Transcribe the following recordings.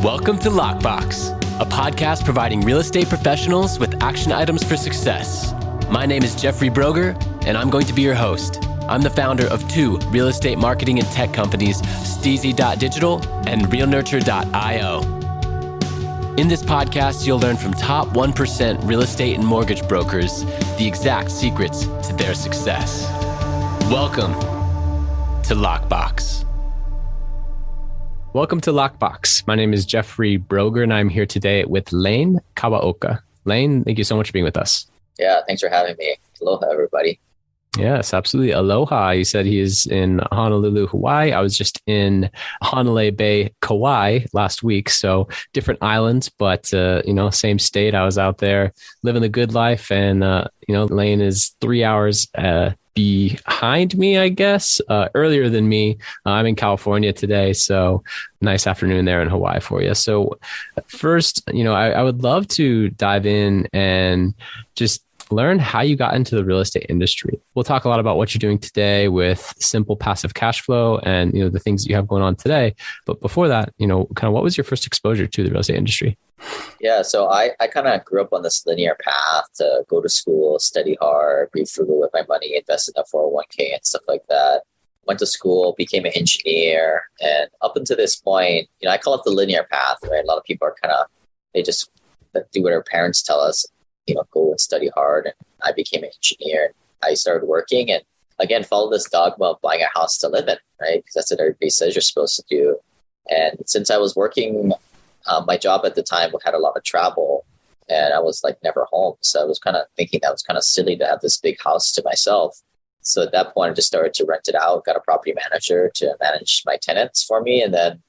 Welcome to Lockbox, a podcast providing real estate professionals with action items for success. My name is Jeffrey Broger, and I'm going to be your host. I'm the founder of two real estate marketing and tech companies, STEEZY.Digital and realnurture.io. In this podcast, you'll learn from top 1% real estate and mortgage brokers the exact secrets to their success. Welcome to Lockbox. Welcome to Lockbox. My name is Jeffrey Broger, and I'm here today with Lane Kawaoka. Lane, thank you so much for being with us. Yeah, thanks for having me. Aloha, everybody. Yes, absolutely. Aloha. You said he is in Honolulu, Hawaii. I was just in Honolulu Bay, Kauai last week. So different islands, but, same state. I was out there living the good life. And, Lane is 3 hours behind me, I guess, earlier than me. I'm in California today. So nice afternoon there in Hawaii for you. So first, I would love to dive in and just learn how you got into the real estate industry. We'll talk a lot about what you're doing today with simple passive cash flow and, the things that you have going on today. But before that, kind of what was your first exposure to the real estate industry? Yeah, so I kind of grew up on this linear path to go to school, study hard, be frugal with my money, invest in a 401k and stuff like that. Went to school, became an engineer. And up until this point, I call it the linear path, right? A lot of people are they just do what our parents tell us. Go and study hard. And I became an engineer. I started working and again, follow this dogma of buying a house to live in, right? Because that's what everybody says you're supposed to do. And since I was working, my job at the time had a lot of travel and I was like never home. So I was kind of thinking that was kind of silly to have this big house to myself. So at that point, I just started to rent it out, got a property manager to manage my tenants for me. And then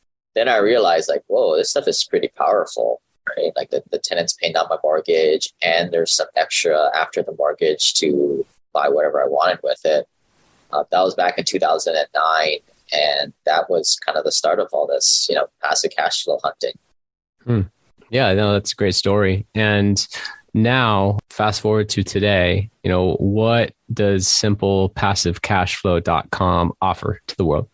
I realized like, whoa, this stuff is pretty powerful. Right? Like the tenant's paying down my mortgage and there's some extra after the mortgage to buy whatever I wanted with it. That was back in 2009. And that was kind of the start of all this, passive cash flow hunting. Yeah, no, that's a great story. And now fast forward to today, what does simplepassivecashflow.com offer to the world?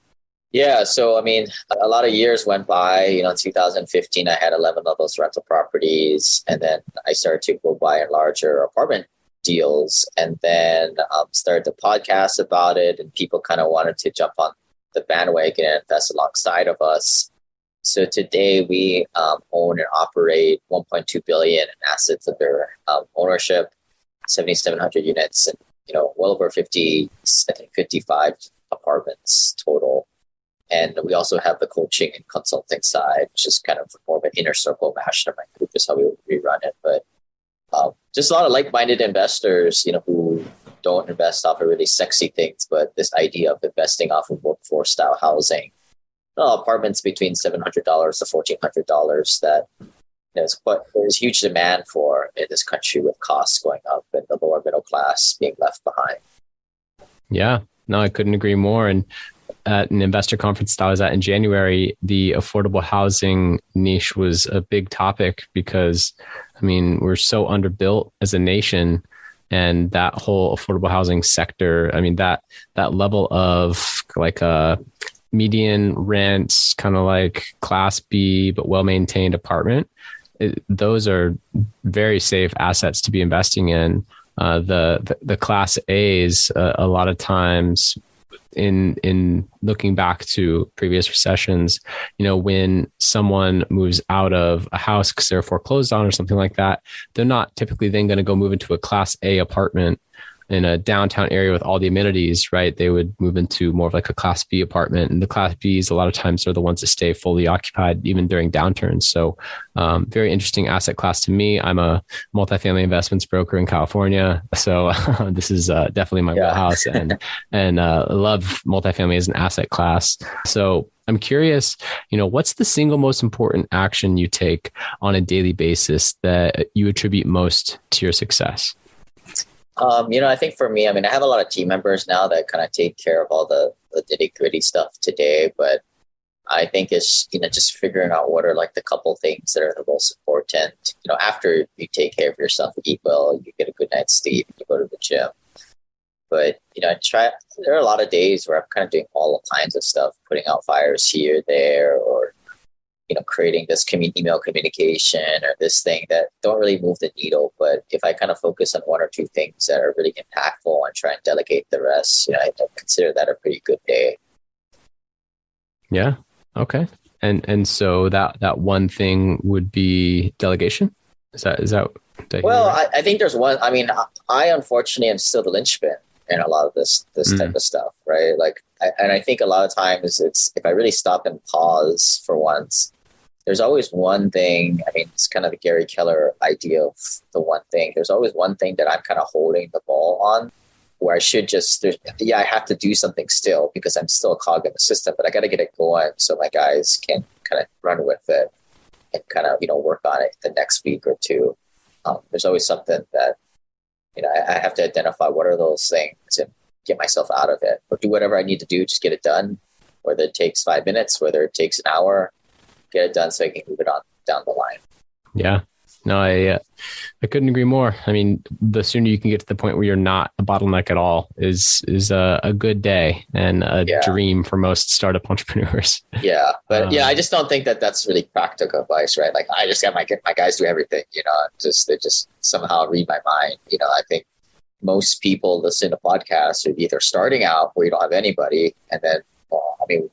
Yeah. So, a lot of years went by, in 2015, I had 11 of those rental properties. And then I started to go buy larger apartment deals and then started to podcast about it. And people kind of wanted to jump on the bandwagon and invest alongside of us. So today we own and operate 1.2 billion in assets under ownership, 7,700 units and, well over 55 apartments total. And we also have the coaching and consulting side, which is kind of more of an inner circle mastermind group is how we run it. But just a lot of like-minded investors, who don't invest off of really sexy things, but this idea of investing off of workforce style housing, apartments between $700 to $1,400 that there's huge demand for in this country with costs going up and the lower middle class being left behind. Yeah, no, I couldn't agree more. And at an investor conference that I was at in January, the affordable housing niche was a big topic because, we're so underbuilt as a nation, and that whole affordable housing sector, that level of like a median rents, kind of like class B, but well-maintained apartment, those are very safe assets to be investing in. The class A's, a lot of times, in looking back to previous recessions, when someone moves out of a house because they're foreclosed on or something like that, they're not typically then going to go move into a class A apartment in a downtown area with all the amenities, right? They would move into more of like a class B apartment, and the class Bs a lot of times are the ones that stay fully occupied even during downturns. So very interesting asset class to me. I'm a multifamily investments broker in California. So this is definitely my wheelhouse and love multifamily as an asset class. So I'm curious, what's the single most important action you take on a daily basis that you attribute most to your success? I think for me, I have a lot of team members now that kind of take care of all the nitty-gritty stuff today, but I think it's, just figuring out what are like the couple things that are the most important. After you take care of yourself, you eat well, you get a good night's sleep, you go to the gym. But, there are a lot of days where I'm kind of doing all kinds of stuff, putting out fires here, there, or creating this email communication or this thing that don't really move the needle. But if I kind of focus on one or two things that are really impactful and try and delegate the rest, I consider that a pretty good day. Yeah. Okay. And so that one thing would be delegation. Is that Well, right? I think there's one. I mean, I unfortunately am still the linchpin in a lot of this type of stuff, right? Like, and I think a lot of times it's, if I really stop and pause for once, there's always one thing. I mean, it's kind of the Gary Keller idea of the one thing. There's always one thing that I'm kind of holding the ball on, where I should just, I have to do something still because I'm still a cog in the system, but I got to get it going so my guys can kind of run with it and kind of, work on it the next week or two. There's always something that, I have to identify what are those things and get myself out of it, or do whatever I need to do, just get it done, whether it takes 5 minutes, whether it takes an hour, get it done so I can move it on down the line. Yeah. No, I couldn't agree more. I mean, the sooner you can get to the point where you're not a bottleneck at all is a good day and a dream for most startup entrepreneurs. Yeah. But I just don't think that that's really practical advice, right? Like, I just got my guys do everything, they just somehow read my mind. I think most people listen to podcasts are either starting out where you don't have anybody, and then,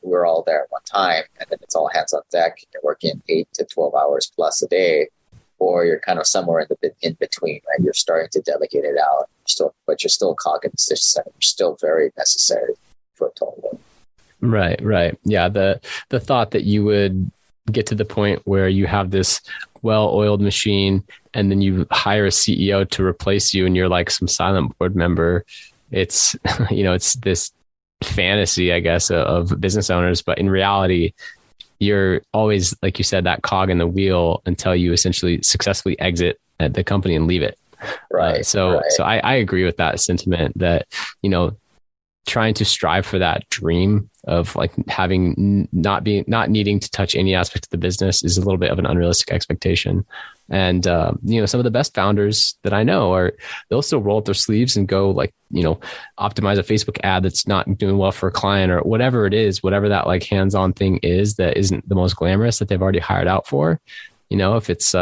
we're all there at one time, and then it's all hands on deck. You're working 8 to 12 hours plus a day, or you're kind of somewhere in between, right? You're starting to delegate it out, but you're still a cog in the system. You're still very necessary for a total. Right. Yeah. The thought that you would get to the point where you have this well-oiled machine and then you hire a CEO to replace you and you're like some silent board member. It's, it's this fantasy, I guess, of business owners, but in reality, you're always, like you said, that cog in the wheel until you essentially successfully exit the company and leave it. Right. So I agree with that sentiment that, trying to strive for that dream of like having not needing to touch any aspect of the business is a little bit of an unrealistic expectation. And, some of the best founders that I know they'll still roll up their sleeves and go like, optimize a Facebook ad that's not doing well for a client or whatever it is, whatever that like hands-on thing is that isn't the most glamorous that they've already hired out for. If it's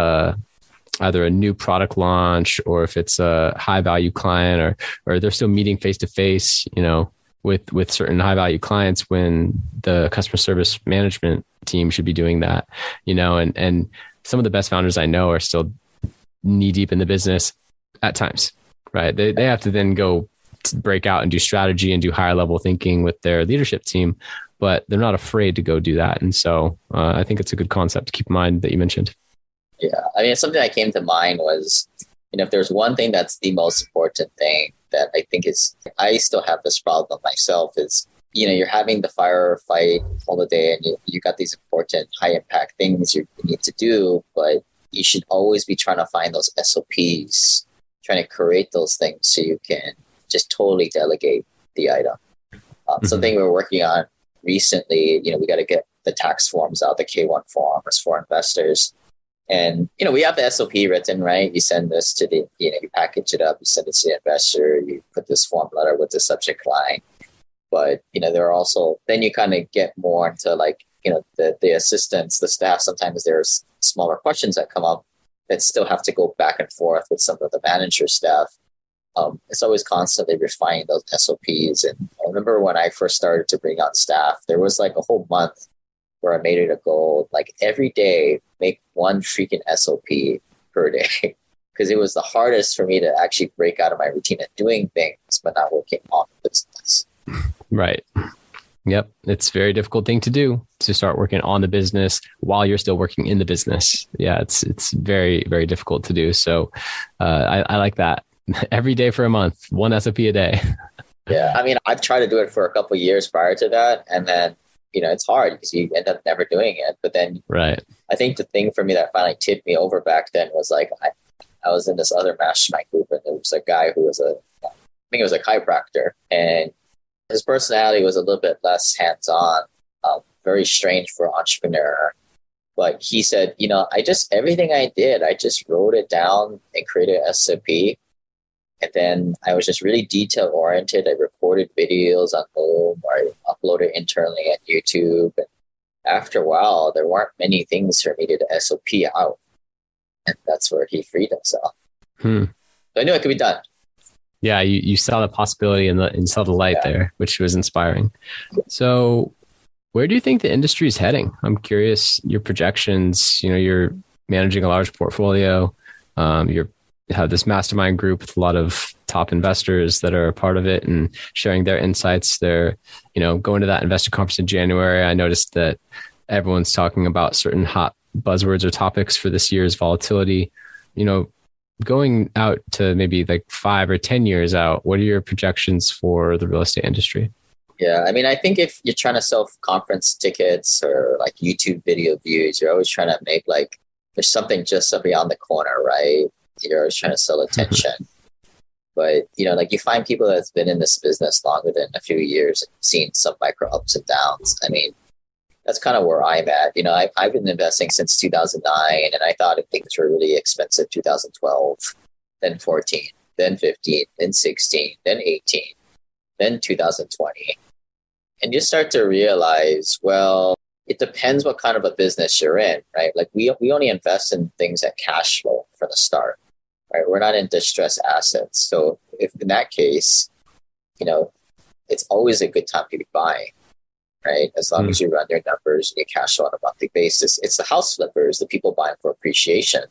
either a new product launch or if it's a high value client or they're still meeting face to face, with certain high value clients when the customer service management team should be doing that, and some of the best founders I know are still knee deep in the business at times, right? They have to then go break out and do strategy and do higher level thinking with their leadership team, but they're not afraid to go do that. And so I think it's a good concept to keep in mind that you mentioned. Yeah. I mean, something that came to mind was, if there's one thing that's the most important thing that I think is, I still have this problem myself is, you're having the firefight all the day and you got these important high impact things you need to do, but you should always be trying to find those SOPs, trying to create those things so you can just totally delegate the item. Something we're working on recently, we got to get the tax forms out, the K1 forms for investors. And, we have the SOP written, right? You send this to you package it up, you send it to the investor, you put this form letter with the subject line. But, there are also, then you kind of get more into like, the assistants, the staff, sometimes there's smaller questions that come up that still have to go back and forth with some of the manager staff. It's always constantly refining those SOPs. And I remember when I first started to bring on staff, there was like a whole month where I made it a goal, like every day, make one freaking SOP per day. Because it was the hardest for me to actually break out of my routine of doing things, but not working on the business. Right. Yep. It's a very difficult thing to do, to start working on the business while you're still working in the business. Yeah. It's very, very difficult to do. So I like that. Every day for a month, one SOP a day. Yeah. I mean, I've tried to do it for a couple of years prior to that. And then, it's hard because you end up never doing it. But then right. I think the thing for me that finally tipped me over back then was like, I was in this other mastermind group and there was a guy who was I think it was a chiropractor, and his personality was a little bit less hands-on, very strange for an entrepreneur. But he said, everything I did, I just wrote it down and created a SOP. And then I was just really detail oriented. I recorded videos on home, or I uploaded internally on YouTube. And after a while, there weren't many things for me to SOP out. And that's where he freed himself. So I knew it could be done. Yeah, you saw the possibility and saw the light there, which was inspiring. So where do you think the industry is heading? I'm curious, your projections, you're managing a large portfolio. You have this mastermind group with a lot of top investors that are a part of it and sharing their insights. They're, going to that investor conference in January. I noticed that everyone's talking about certain hot buzzwords or topics for this year's volatility. Going out to maybe like 5 or 10 years out, what are your projections for the real estate industry? Yeah, I mean, I think if you're trying to sell conference tickets or like YouTube video views, you're always trying to make like, there's something just around the corner, right? You're always trying to sell attention. But, like you find people that's been in this business longer than a few years and seen some micro ups and downs. I mean, that's kind of where I'm at. I've been investing since 2009, and I thought if things were really expensive, 2012, then 14, then 15, then 16, then 18, then 2020. And you start to realize, well, it depends what kind of a business you're in, right? Like we only invest in things that cash flow from the start, right? We're not in distressed assets. So if in that case, it's always a good time to be buying, right? As long as you run your numbers and you cash flow on a monthly basis. It's the house flippers, the people buying for appreciation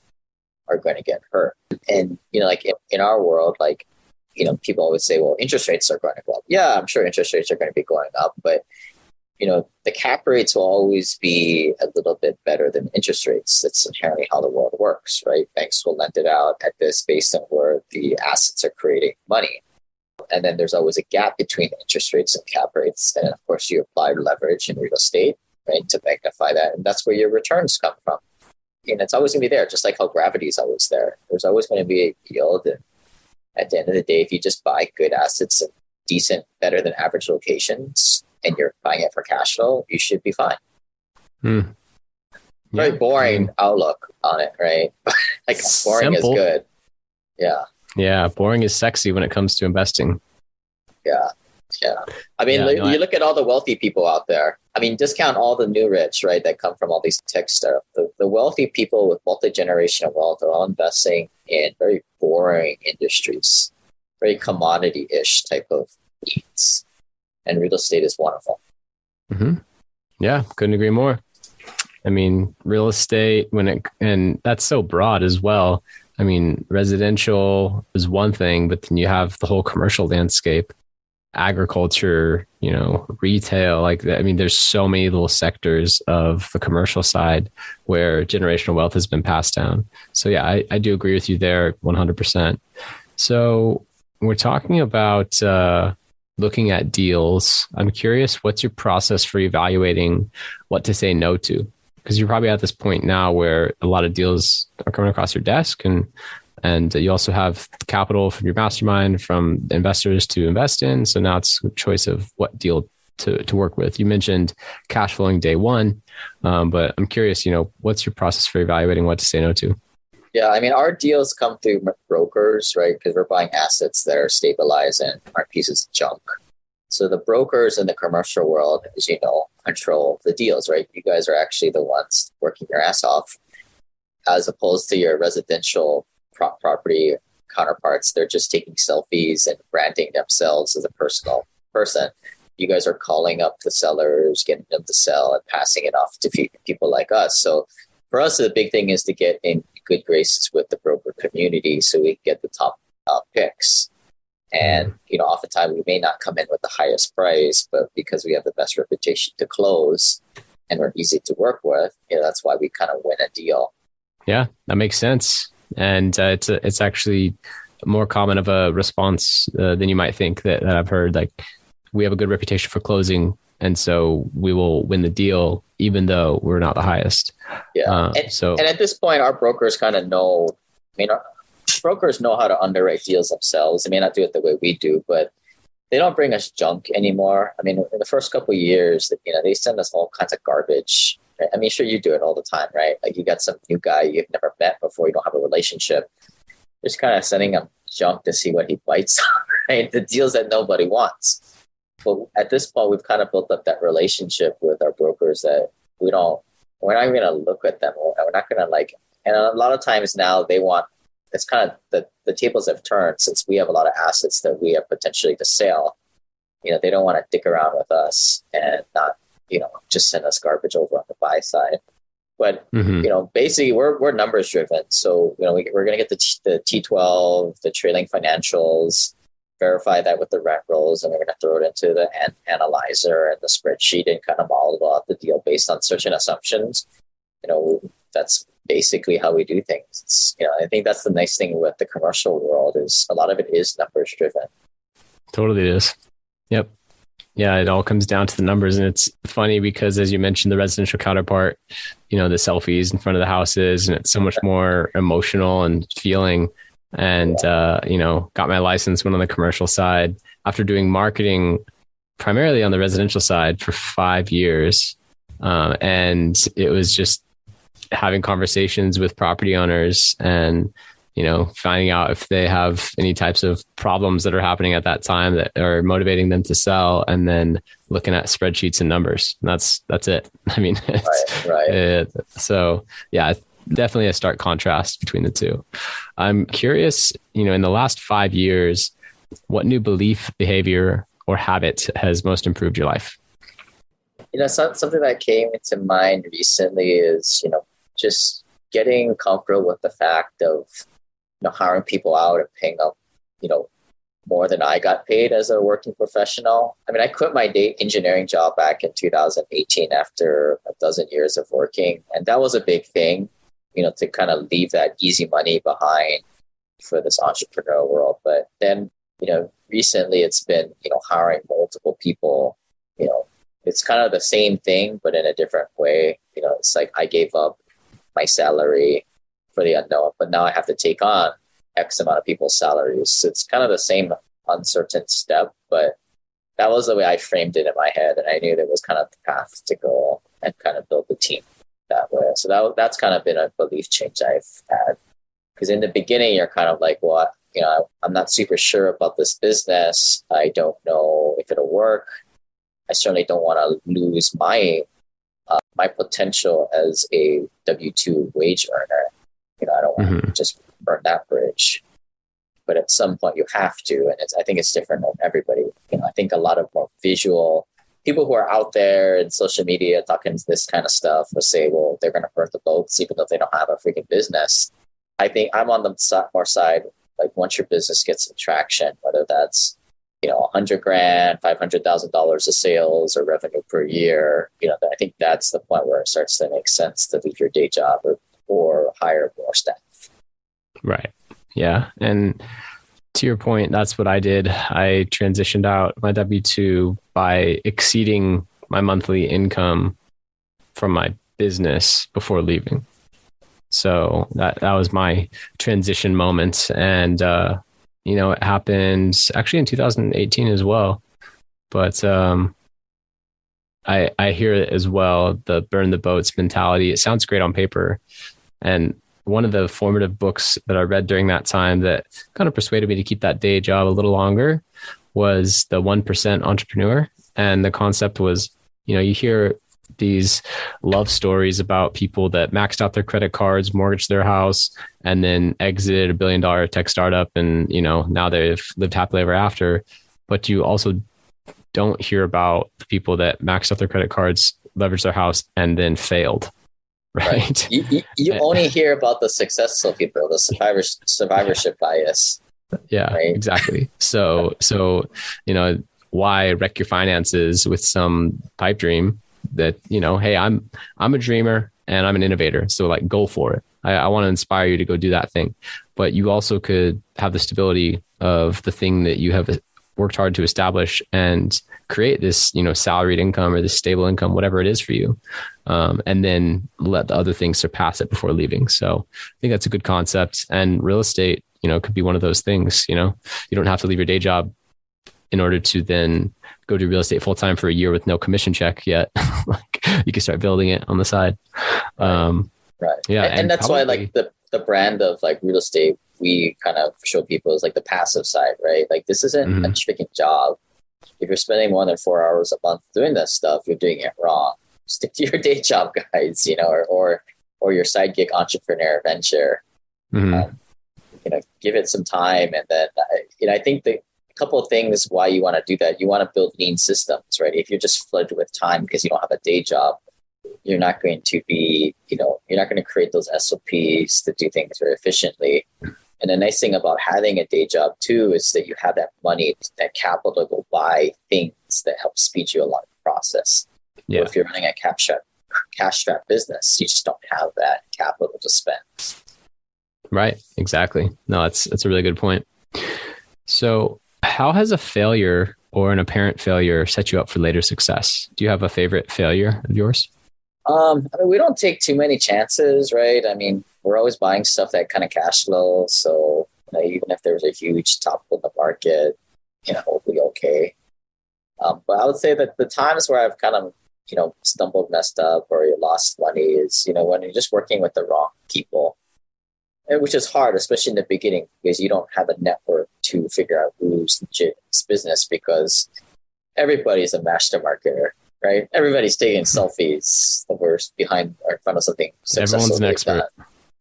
are going to get hurt. And, like in our world, like, people always say, well, interest rates are going to go up. Yeah, I'm sure interest rates are going to be going up, but the cap rates will always be a little bit better than interest rates. That's inherently how the world works, right? Banks will lend it out at this based on where the assets are creating money. And then there's always a gap between interest rates and cap rates. And of course, you apply leverage in real estate, right, to magnify that. And that's where your returns come from. And it's always going to be there, just like how gravity is always there. There's always going to be a yield. And at the end of the day, if you just buy good assets in decent, better than average locations, and you're buying it for cash flow, you should be fine. Very boring outlook on it, right? Like boring Simple. Is good. Yeah. Yeah, boring is sexy when it comes to investing. Yeah. I mean, you look at all the wealthy people out there. I mean, discount all the new rich, right, that come from all these tech stuff. The wealthy people with multi-generational wealth are all investing in very boring industries, very commodity-ish type of needs. And real estate is one of them. Yeah, couldn't agree more. I mean, real estate, and that's so broad as well. I mean, residential is one thing, but then you have the whole commercial landscape, agriculture, retail, like that. I mean, there's so many little sectors of the commercial side where generational wealth has been passed down. So yeah, I do agree with you there 100%. So we're talking about looking at deals. I'm curious, what's your process for evaluating what to say no to? Because you're probably at this point now where a lot of deals are coming across your desk, and you also have capital from your mastermind, from investors to invest in. So now it's a choice of what deal to work with. You mentioned cash flowing day one, but I'm curious, what's your process for evaluating what to say no to? Yeah, I mean, our deals come through brokers, right? Because we're buying assets that are stabilized and aren't pieces of junk. So the brokers in the commercial world, as you know, control the deals, right? You guys are actually the ones working your ass off, as opposed to your residential property counterparts. They're just taking selfies and branding themselves as a personal person. You guys are calling up the sellers, getting them to sell and passing it off to people like us. So for us, the big thing is to get in good graces with the broker community so we get the top picks. And, oftentimes we may not come in with the highest price, but because we have the best reputation to close and we're easy to work with, that's why we kind of win a deal. Yeah, that makes sense. And it's actually more common of a response than you might think that I've heard. Like, we have a good reputation for closing, and so we will win the deal even though we're not the highest. Yeah. And at this point, our brokers kind of know, brokers know how to underwrite deals themselves. They may not do it the way we do, but they don't bring us junk anymore. I mean, in the first couple of years, they send us all kinds of garbage. Right? I mean, sure, you do it all the time, right? Like, you got some new guy you've never met before, you don't have a relationship. Just kind of sending him junk to see what he bites on, right? The deals that nobody wants. But at this point, we've kind of built up that relationship with our brokers that we're not even going to look at them. We're not going to like, and a lot of times now they want, it's kind of the tables have turned since we have a lot of assets that we have potentially to sell. They don't want to dick around with us and not, just send us garbage over on the buy side. But, basically we're numbers driven. So, we're going to get the T12, the trailing financials, verify that with the rent rolls, and we're going to throw it into the analyzer and the spreadsheet and kind of model out the deal based on certain assumptions. That's basically how we do things. It's, I think that's the nice thing with the commercial world is a lot of it is numbers driven. Totally is. Yep. Yeah, it all comes down to the numbers. And it's funny because, as you mentioned, the residential counterpart, the selfies in front of the houses, and it's so much more emotional and feeling. And, got my license, went on the commercial side after doing marketing primarily on the residential side for 5 years. And it was just having conversations with property owners and, finding out if they have any types of problems that are happening at that time that are motivating them to sell, and then looking at spreadsheets and numbers. And that's it. I mean, right. So yeah, definitely a stark contrast between the two. I'm curious, in the last 5 years, what new belief, behavior, or habit has most improved your life? Something that came into mind recently is, just getting comfortable with the fact of, hiring people out and paying them, more than I got paid as a working professional. I mean, I quit my day engineering job back in 2018 after a dozen years of working. And that was a big thing, to kind of leave that easy money behind for this entrepreneurial world. But then, recently it's been, hiring multiple people, it's kind of the same thing, but in a different way. It's like I gave up my salary for the unknown, but now I have to take on X amount of people's salaries. So it's kind of the same uncertain step, but that was the way I framed it in my head. And I knew that was kind of the path to go and kind of build the team that way. So that's kind of been a belief change I've had. Because in the beginning, you're kind of like, well, I'm not super sure about this business. I don't know if it'll work. I certainly don't want to lose my potential as a W-2 wage earner. I don't want to just burn that bridge. But at some point you have to, and I think it's different on everybody. I think a lot of more visual people who are out there in social media talking this kind of stuff will say, well, they're going to burn the boats even though they don't have a freaking business. I think I'm on the more side, like once your business gets some traction, whether that's, $100,000, $500,000 of sales or revenue per year, I think that's the point where it starts to make sense to leave your day job or hire more staff. Right. Yeah. And to your point, that's what I did. I transitioned out my W-2 by exceeding my monthly income from my business before leaving. So that was my transition moment. And, it happened actually in 2018 as well. But I hear it as well, the burn the boats mentality. It sounds great on paper. And one of the formative books that I read during that time that kind of persuaded me to keep that day job a little longer was The 1% Entrepreneur. And the concept was, you hear these love stories about people that maxed out their credit cards, mortgaged their house, and then exited $1 billion tech startup. And, now they've lived happily ever after. But you also don't hear about the people that maxed out their credit cards, leveraged their house, and then failed. Right. You only hear about the successful people, the survivorship bias. Yeah, right? Exactly. So, why wreck your finances with some pipe dream that, hey, I'm a dreamer and I'm an innovator. So like, go for it. I want to inspire you to go do that thing. But you also could have the stability of the thing that you have worked hard to establish and create this, salaried income or this stable income, whatever it is for you. And then let the other things surpass it before leaving. So I think that's a good concept. And real estate, could be one of those things. You don't have to leave your day job in order to then go to real estate full time for a year with no commission check yet. Like you can start building it on the side. Right. Yeah. And that's probably why like the brand of like real estate, we kind of show people is like the passive side, right? Like this isn't a freaking job. If you're spending more than 4 hours a month doing this stuff, you're doing it wrong. stick to your day job, guys, or your side gig entrepreneur venture. Mm-hmm. Give it some time. And then, I think a couple of things why you want to do that. You want to build lean systems, right? If you're just flooded with time because you don't have a day job, you're not going to be, you're not going to create those SOPs to do things very efficiently. And the nice thing about having a day job too is that you have that money, that capital to go buy things that help speed you along the process. Yeah. So if you're running a cash strapped business, you just don't have that capital to spend. Right. Exactly. No, that's a really good point. So how has a failure or an apparent failure set you up for later success? Do you have a favorite failure of yours? We don't take too many chances, right? We're always buying stuff that kind of cash flows. So even if there's a huge top in the market, we'll be okay. But I would say that the times where I've kind of, stumbled, messed up, or you lost money is, when you're just working with the wrong people, which is hard, especially in the beginning, because you don't have a network to figure out who's legit in this business, because everybody's a master marketer. Right? Everybody's taking selfies over behind or in front of something successful. Everyone's an expert.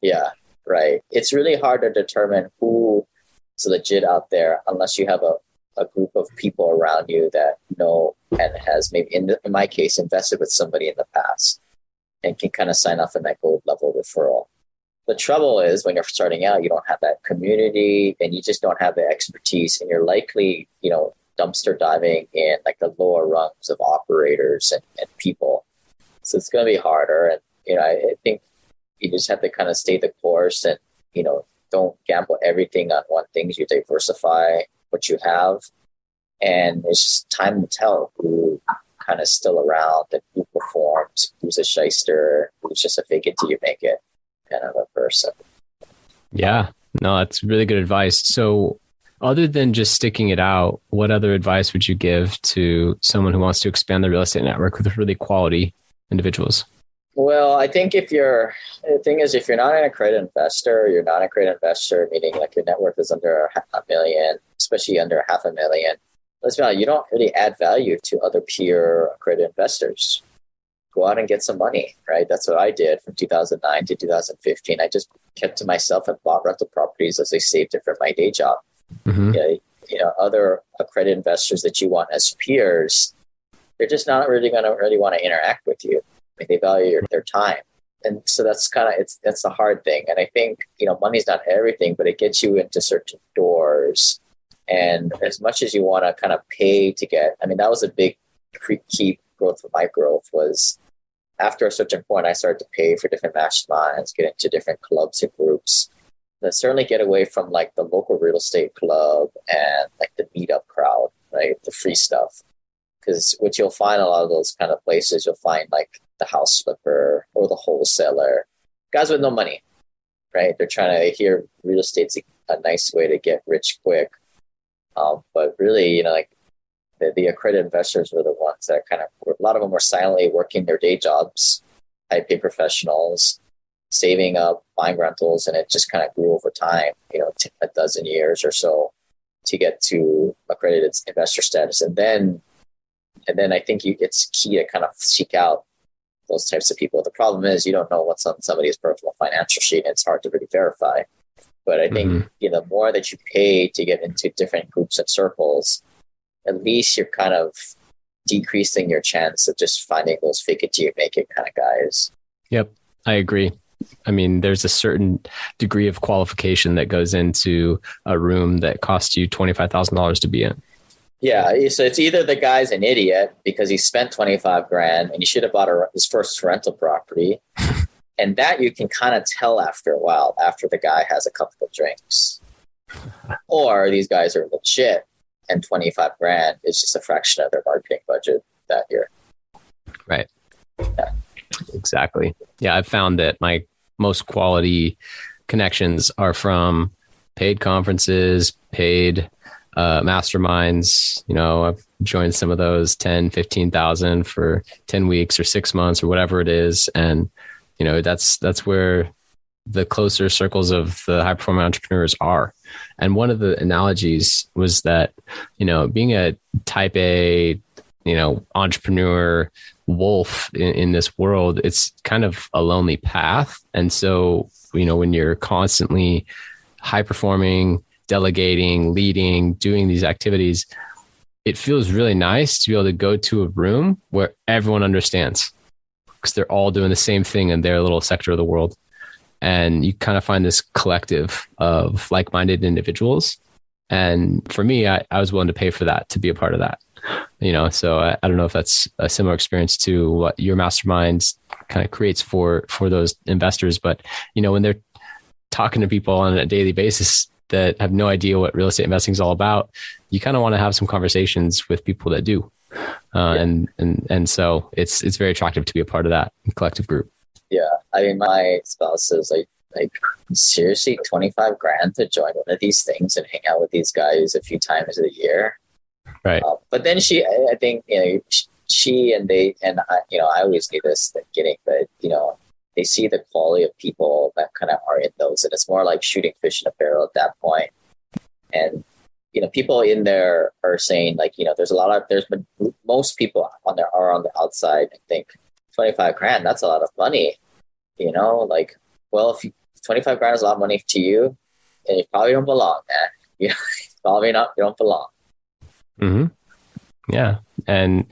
Yeah, right. It's really hard to determine who is legit out there unless you have a group of people around you that know and has maybe, in my case, invested with somebody in the past and can kind of sign off on that gold level referral. The trouble is when you're starting out, you don't have that community and you just don't have the expertise, and you're likely, dumpster diving in like the lower rungs of operators and people. So it's going to be harder. And, I think you just have to kind of stay the course and, don't gamble everything on one thing. You diversify what you have. And it's just time to tell who kind of still around and who performs, who's a shyster, who's just a fake it till you make it kind of a person. Yeah, no, that's really good advice. So other than just sticking it out, what other advice would you give to someone who wants to expand their real estate network with really quality individuals? Well, I think if you're not an accredited investor, meaning like your net worth is under $1 million, especially under $500,000, let's be honest, you don't really add value to other peer accredited investors. Go out and get some money, right? That's what I did from 2009 to 2015. I just kept to myself and bought rental properties as I saved it for my day job. Mm-hmm. Other accredited investors that you want as peers, they're just not really going to want to interact with you. They value their time. And so that's the hard thing. And I think, money's not everything, but it gets you into certain doors. And as much as you want to kind of pay to get, that was a big key growth for my growth was after a certain point, I started to pay for different masterminds, get into different clubs and groups. And certainly get away from like the local real estate club and like the meetup crowd, right? The free stuff. Because what you'll find a lot of those kind of places, you'll find like the house flipper or the wholesaler, guys with no money, right? They're trying to hear real estate's a nice way to get rich quick. But really, like the accredited investors were the ones that a lot of them were silently working their day jobs, high paid professionals, saving up, buying rentals, and it just kind of grew over time, a dozen years or so to get to accredited investor status. And then I think it's key to kind of seek out those types of people. The problem is you don't know what's on somebody's personal financial sheet, and it's hard to really verify. But I think, the more that you pay to get into different groups and circles, at least you're kind of decreasing your chance of just finding those fake it till you make it kind of guys. Yep, I agree. There's a certain degree of qualification that goes into a room that costs you $25,000 to be in. Yeah. So it's either the guy's an idiot because he spent $25,000 and he should have bought his first rental property. And that you can kind of tell after a while, after the guy has a couple of drinks. Or these guys are legit and $25,000 is just a fraction of their marketing budget that year. Right. Yeah. Exactly. Yeah. I've found that my most quality connections are from paid conferences, paid masterminds. I've joined some of those 10, 15,000 for 10 weeks or 6 months or whatever it is. And, that's where the closer circles of the high performing entrepreneurs are. And one of the analogies was that, being a type A, entrepreneur wolf in this world, it's kind of a lonely path. And so, when you're constantly high performing, delegating, leading, doing these activities, it feels really nice to be able to go to a room where everyone understands because they're all doing the same thing in their little sector of the world. And you kind of find this collective of like-minded individuals. And for me, I was willing to pay for that, to be a part of that. So I don't know if that's a similar experience to what your mastermind kind of creates for those investors. But, when they're talking to people on a daily basis that have no idea what real estate investing is all about, you kind of want to have some conversations with people that do. And so it's very attractive to be a part of that collective group. Yeah. I mean, my spouse says like seriously, 25 grand to join one of these things and hang out with these guys a few times a year. Right. But then I think, she and they, and I, I always knew this at the beginning, but, they see the quality of people that kind of are in those, and it's more like shooting fish in a barrel at that point. And, people in there are saying like, most people are on the outside and think 25 grand, that's a lot of money, well, if 25 grand is a lot of money to you, and you probably don't belong, man. Probably not, you don't belong. Mm-hmm. Yeah. And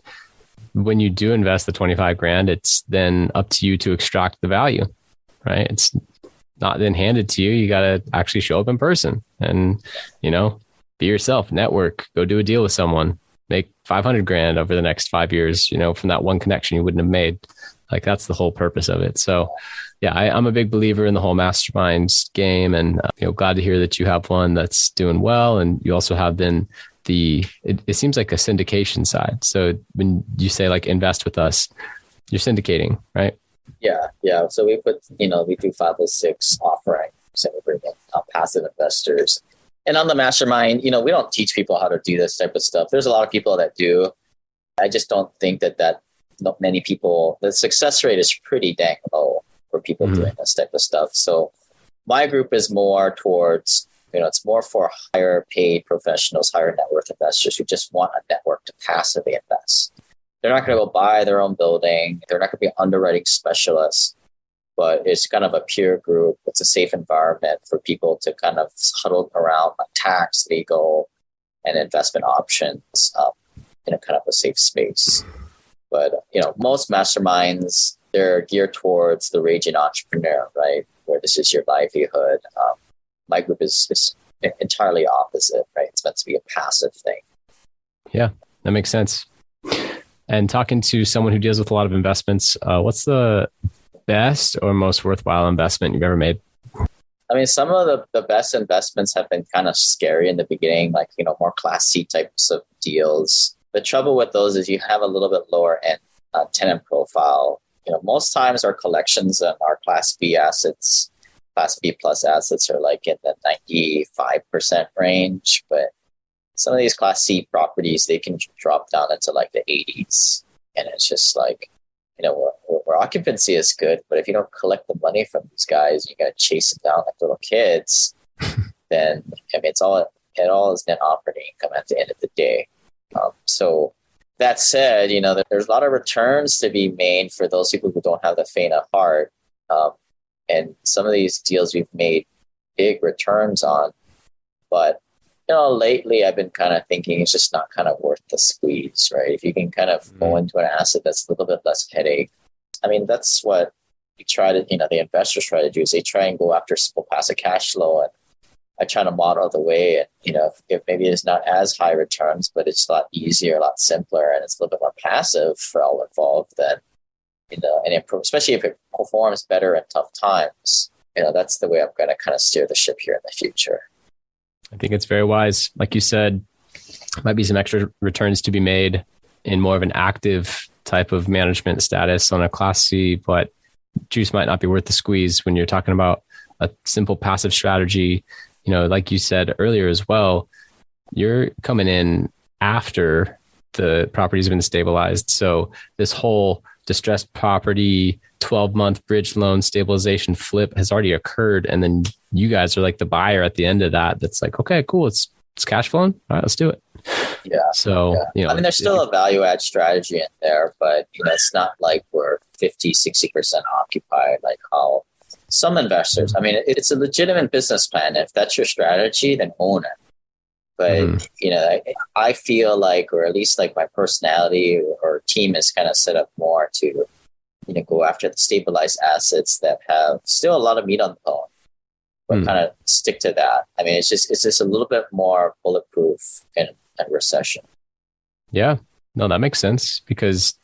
when you do invest the 25 grand, it's then up to you to extract the value, right? It's not then handed to you. You got to actually show up in person and, be yourself, network, go do a deal with someone, make 500 grand over the next 5 years, from that one connection you wouldn't have made. Like that's the whole purpose of it. So yeah, I'm a big believer in the whole masterminds game, and glad to hear that you have one that's doing well. And you also have then it seems like a syndication side. So when you say like invest with us, you're syndicating, right? Yeah. Yeah. So we do 506 offerings and we bring in passive investors. And on the mastermind, we don't teach people how to do this type of stuff. There's a lot of people that do. I just don't think that not many people, the success rate is pretty dang low for people doing this type of stuff. So my group is more towards, it's more for higher paid professionals, higher net worth investors who just want a network to passively invest. They're not going to go buy their own building. They're not going to be underwriting specialists, but it's kind of a peer group. It's a safe environment for people to kind of huddle around tax, legal, and investment options in a kind of a safe space. But, most masterminds, they're geared towards the raging entrepreneur, right? Where this is your livelihood. My group is entirely opposite, right? It's meant to be a passive thing. Yeah, that makes sense. And talking to someone who deals with a lot of investments, what's the best or most worthwhile investment you've ever made? I mean, some of the best investments have been kind of scary in the beginning, like, more Class C types of deals. The trouble with those is you have a little bit lower end tenant profile. Most times our collections on our Class B assets, Class B plus assets are like in the 95% range, but some of these Class C properties, they can drop down into like the 80s. And it's just like, where occupancy is good, but if you don't collect the money from these guys, you got to chase them down like little kids, then, I mean, it all is net operating income at the end of the day. So that said, there's a lot of returns to be made for those people who don't have the faint of heart. And some of these deals we've made big returns on, but lately I've been kind of thinking it's just not kind of worth the squeeze, right? If you can kind of go into an asset that's a little bit less headache. I mean, that's what we try to, the investors try to do is they try and go after simple passive cash flow. And I try to model the way, and, if maybe it's not as high returns, but it's a lot easier, a lot simpler, and it's a little bit more passive for all involved, then, and especially if it performs better in tough times, that's the way I'm going to kind of steer the ship here in the future. I think it's very wise. Like you said, might be some extra returns to be made in more of an active type of management status on a Class C, but juice might not be worth the squeeze when you're talking about a simple passive strategy. Like you said earlier as well, you're coming in after the property's been stabilized. So this whole distressed property, 12-month bridge loan stabilization flip has already occurred. And then you guys are like the buyer at the end of that. That's like, okay, cool. It's cash flowing. All right, let's do it. Yeah. So, I mean, there's still a value add strategy in there, but it's not like we're 50-60% occupied, like how some investors, I mean, it's a legitimate business plan. If that's your strategy, then own it. But, I feel like, or at least like my personality or team is kind of set up more to, go after the stabilized assets that have still a lot of meat on the bone, but kind of stick to that. I mean, it's just a little bit more bulletproof in a recession. Yeah, no, that makes sense, because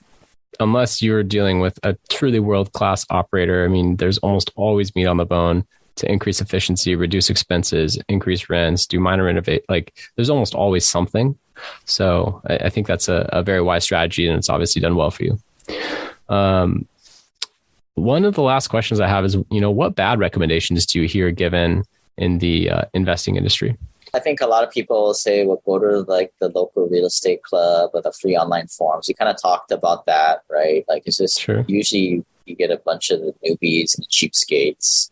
unless you're dealing with a truly world-class operator, I mean, there's almost always meat on the bone to increase efficiency, reduce expenses, increase rents, do minor renovate. Like, there's almost always something. So I think that's a very wise strategy, and it's obviously done well for you. One of the last questions I have is, what bad recommendations do you hear given in the investing industry? I think a lot of people say, well, go to like the local real estate club or the free online forums. We kind of talked about that, right? Like, it's just usually you get a bunch of the newbies and cheapskates.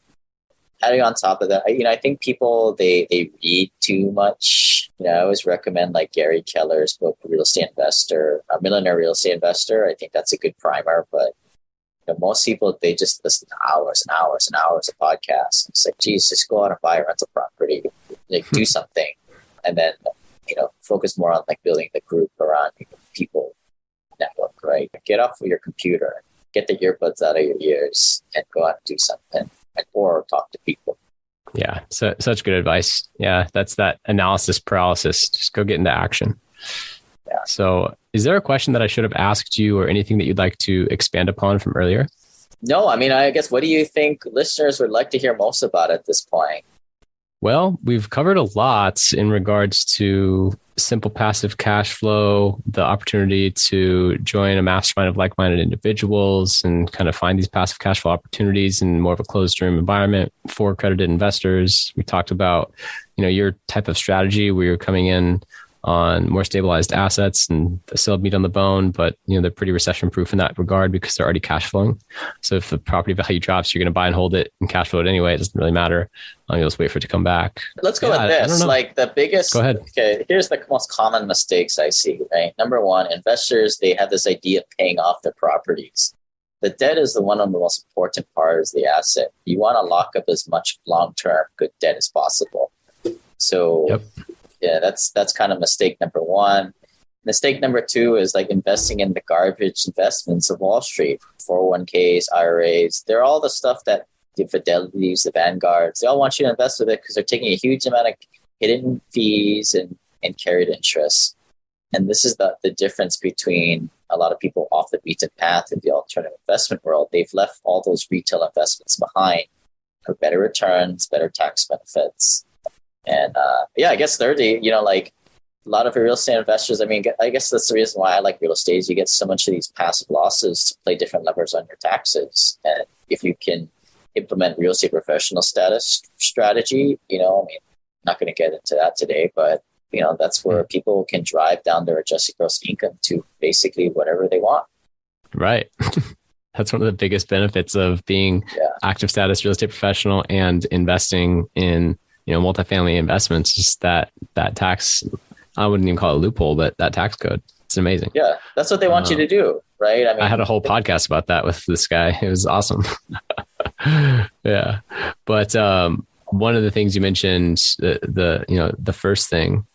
Adding on top of that, I think people, they read too much. I always recommend like Gary Keller's book, Real Estate Investor, a Millionaire Real Estate Investor. I think that's a good primer, but most people, they just listen to hours and hours and hours of podcasts. It's like, geez, just go out and buy a rental property, like do something, and then focus more on like building the group around people network, right? Get off of your computer, get the earbuds out of your ears, and go out and do something, or talk to people. Yeah, so such good advice. Yeah, that's that analysis paralysis. Just go get into action. Yeah. So is there a question that I should have asked you, or anything that you'd like to expand upon from earlier? No, I mean, I guess, what do you think listeners would like to hear most about at this point? Well, we've covered a lot in regards to simple passive cash flow, the opportunity to join a mastermind of like-minded individuals and kind of find these passive cash flow opportunities in more of a closed room environment for accredited investors. We talked about, your type of strategy where you're coming in on more stabilized assets and still have meat on the bone, but they're pretty recession proof in that regard because they're already cash flowing. So if the property value drops, you're going to buy and hold it and cash flow it anyway. It doesn't really matter. You'll just wait for it to come back. Let's go with this. Like the biggest, go ahead. Okay, here's the most common mistakes I see, right? Number one, investors, they have this idea of paying off their properties. The debt is one of the most important parts of the asset. You want to lock up as much long-term good debt as possible. So yeah, that's kind of mistake number one. Mistake number two is like investing in the garbage investments of Wall Street, 401ks, IRAs. They're all the stuff that the Fidelities, the Vanguards, they all want you to invest with it because they're taking a huge amount of hidden fees and carried interest. And this is the difference between a lot of people off the beaten path in the alternative investment world. They've left all those retail investments behind for better returns, better tax benefits. And I guess thirdly, like a lot of real estate investors, I mean, I guess that's the reason why I like real estate is you get so much of these passive losses to play different levers on your taxes. And if you can implement real estate professional status strategy, I mean, I'm not going to get into that today, but that's where people can drive down their adjusted gross income to basically whatever they want. Right. That's one of the biggest benefits of being active status real estate professional and investing in multifamily investments, just that tax, I wouldn't even call it a loophole, but that tax code. It's amazing. Yeah. That's what they want you to do. Right. I mean, I had a whole podcast about that with this guy. It was awesome. Yeah. But, one of the things you mentioned, the first thing,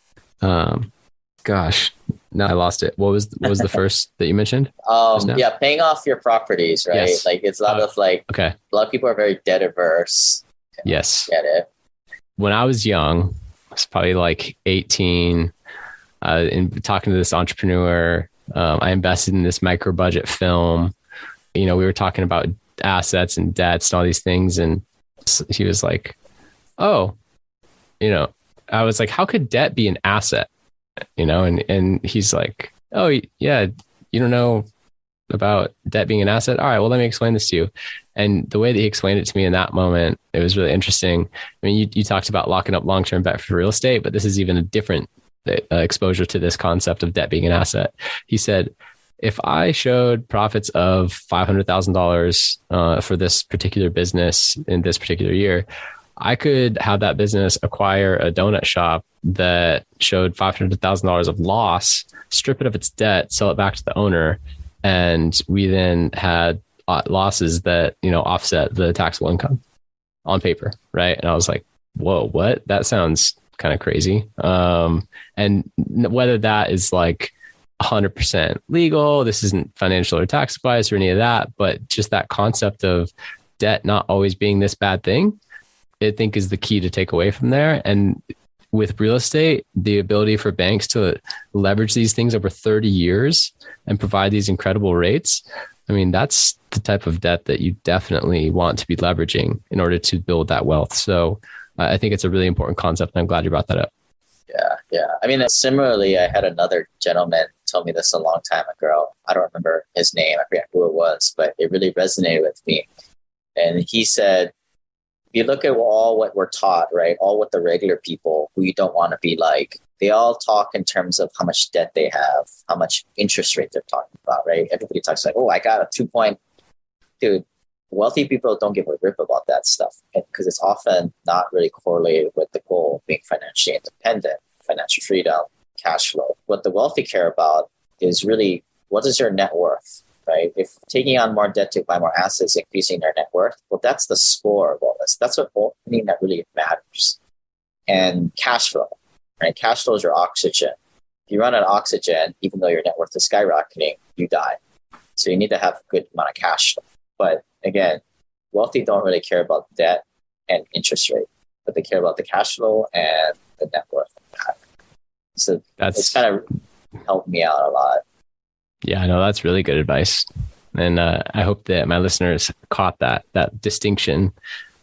gosh, now I lost it. What was the first that you mentioned? Paying off your properties, right? Yes. Like it's a lot of a lot of people are very debt averse. Yes. Get it. When I was young, I was probably like 18, in talking to this entrepreneur, I invested in this micro budget film. We were talking about assets and debts and all these things. And he was like, oh, I was like, how could debt be an asset? And he's like, oh yeah, you don't know about debt being an asset? All right, well, let me explain this to you. And the way that he explained it to me in that moment, it was really interesting. I mean, you talked about locking up long-term debt for real estate, but this is even a different exposure to this concept of debt being an asset. He said, if I showed profits of $500,000 for this particular business in this particular year, I could have that business acquire a donut shop that showed $500,000 of loss, strip it of its debt, sell it back to the owner. And we then had losses that, offset the taxable income on paper. Right. And I was like, whoa, what? That sounds kind of crazy. And whether that is like 100% legal, this isn't financial or tax advice or any of that, but just that concept of debt not always being this bad thing, I think is the key to take away from there. And with real estate, the ability for banks to leverage these things over 30 years and provide these incredible rates. I mean, that's the type of debt that you definitely want to be leveraging in order to build that wealth. So I think it's a really important concept. And I'm glad you brought that up. Yeah. I mean, similarly, I had another gentleman tell me this a long time ago. I don't remember his name. I forget who it was, but it really resonated with me. And he said, if you look at all what we're taught, right, all what the regular people who you don't want to be like, they all talk in terms of how much debt they have, how much interest rate they're talking about, right? Everybody talks like, oh, I got a 2 point. Dude, wealthy people don't give a rip about that stuff because it's often not really correlated with the goal of being financially independent, financial freedom, cash flow. What the wealthy care about is really, what is your net worth? Right? If taking on more debt to buy more assets, increasing their net worth, well, that's the score of all this. That's what thing that really matters. And cash flow, right? Cash flow is your oxygen. If you run out of oxygen, even though your net worth is skyrocketing, you die. So you need to have a good amount of cash flow. But again, wealthy don't really care about debt and interest rate, but they care about the cash flow and the net worth. So it's kind of helped me out a lot. Yeah, I know that's really good advice. And I hope that my listeners caught that distinction.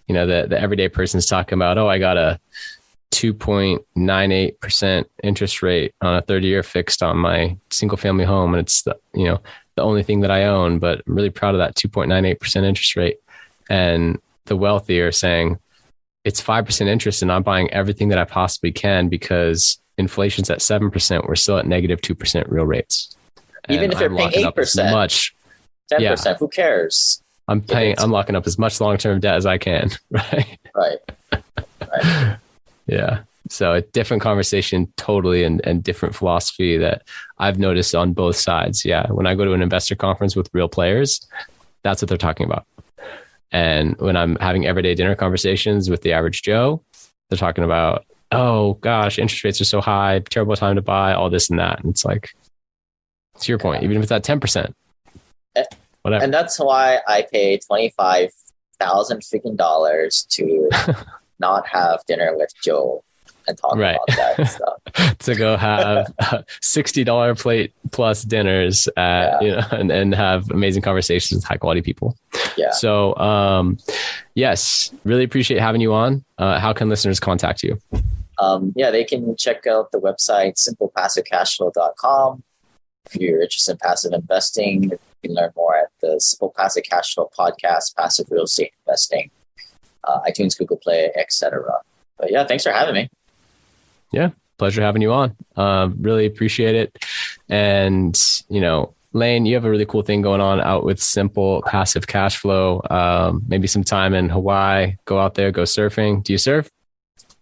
The everyday person's talking about, oh, I got a 2.98% interest rate on a 30-year fixed on my single family home. And it's the only thing that I own, but I'm really proud of that 2.98% interest rate. And the wealthy are saying it's 5% interest and I'm buying everything that I possibly can because inflation's at 7%. We're still at negative 2% real rates. Even if you're paying 8%, 10%, who cares? I'm locking up as much long-term debt as I can. Right. Right. Yeah. So a different conversation totally and different philosophy that I've noticed on both sides. Yeah. When I go to an investor conference with real players, that's what they're talking about. And when I'm having everyday dinner conversations with the average Joe, they're talking about, oh gosh, interest rates are so high, terrible time to buy, all this and that. And it's like, to your point, even if it's at 10%, whatever. And that's why I pay $25,000 freaking dollars to not have dinner with Joe and talk about that stuff. To go have $60 plate plus dinners and have amazing conversations with high quality people. Yeah. So, yes, really appreciate having you on. How can listeners contact you? They can check out the website, simplepassivecashflow.com. If you're interested in passive investing, you can learn more at the Simple Passive Cash Flow podcast, Passive Real Estate Investing, iTunes, Google Play, etc. But yeah, thanks for having me. Yeah, pleasure having you on. Really appreciate it. And, Lane, you have a really cool thing going on out with Simple Passive Cash Flow. Maybe some time in Hawaii, go out there, go surfing. Do you surf?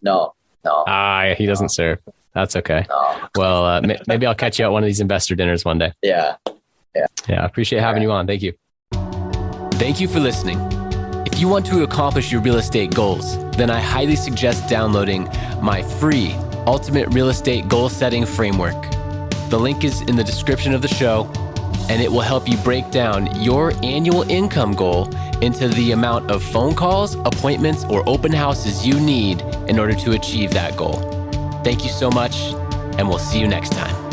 No. He doesn't surf. That's okay. No. Well, maybe I'll catch you at one of these investor dinners one day. Yeah. I appreciate having you on. Thank you. Thank you for listening. If you want to accomplish your real estate goals, then I highly suggest downloading my free Ultimate Real Estate Goal Setting Framework. The link is in the description of the show, and it will help you break down your annual income goal into the amount of phone calls, appointments, or open houses you need in order to achieve that goal. Thank you so much, and we'll see you next time.